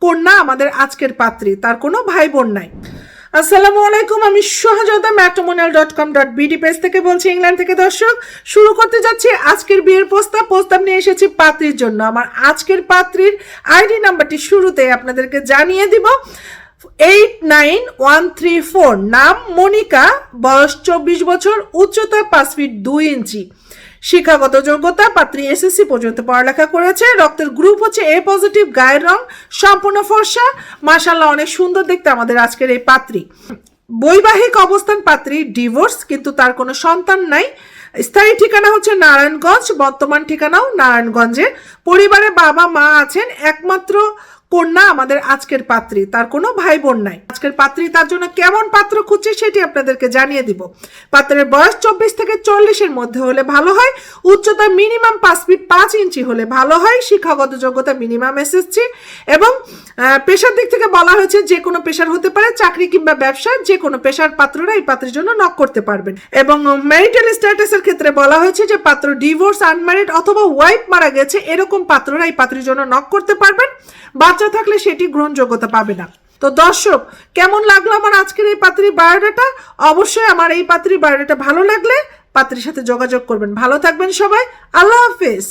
কন্যা আমাদের আজকের পাত্রী, তার কোনো ভাই বোন নাই। আসসালামু আলাইকুম, আমি সহজতা matrimonial.com.bd পেজ থেকে বলছি, ইংল্যান্ড থেকে। দর্শক, শুরু করতে যাচ্ছি আজকের বিয়ের প্রস্তাব নিয়ে এসেছি পাত্রীর জন্য। আমার আজকের পাত্রীর আইডি নাম্বারটি শুরুতে আপনাদেরকে জানিয়ে দিব। 89134, নাম মনিকা, বয়স 24 বছর, উচ্চতা 5 ফিট 2 ইঞ্চি, শিক্ষাগত যোগ্যতা পাত্রী এসএসসি পর্যন্ত পড়ালেখা করেছে, রক্তের গ্রুপ হচ্ছে এ পজিটিভ, গায়ের রং সম্পূর্ণ ফর্সা, মাশাআল্লাহ অনেক সুন্দর দেখতে আমাদের আজকের এই পাত্রী। বৈবাহিক অবস্থান পাত্রী ডিভোর্স, কিন্তু তার কোনো সন্তান নাই। স্থায়ী ঠিকানা হচ্ছে নারায়ণগঞ্জ, বর্তমান ঠিকানাও নারায়ণগঞ্জে। পরিবারে বাবা মা আছেন। একমাত্র কন্যা আমাদের আজকের পাত্রী, তার কোনো ভাই বোন নাই। আজকের পাত্রী তার জন্য কেমন পাত্র খুঁজছে সেটি আপনাদেরকে জানিয়ে দিব। পাত্রের বয়স 24 থেকে 40-এর মধ্যে হলে ভালো হয়। উচ্চতা মিনিমাম 5 ফিট 5 ইঞ্চি হলে ভালো হয়। শিক্ষাগত যোগ্যতা মিনিমাম এসএসসি। এবং পেশার দিক থেকে বলা হয়েছে যে কোনো পেশার হতে পারে, চাকরি কিংবা ব্যবসা, যে কোনো পেশার পাত্ররা এই পাত্রের জন্য নক করতে পারবেন। এবং ম্যারিটাল স্ট্যাটাসের ক্ষেত্রে বলা হয়েছে যে পাত্র ডিভোর্স, আনম্যারিড অথবা ওয়াইফ মারা গেছে, এরকম পাত্ররা এই পাত্রের জন্য নক করতে পারবেন। বাচ্চা থাকলে সেটি গ্রহণযোগ্যতা পাবে না। তো দর্শক, কেমন লাগলো আমার আজকের এই পাত্রীর বায়োডাটা? অবশ্যই আমার এই পাত্রীর বায়োডাটা ভালো লাগলে পাত্রীর সাথে যোগাযোগ করবেন। ভালো থাকবেন সবাই, আল্লাহ হাফেজ।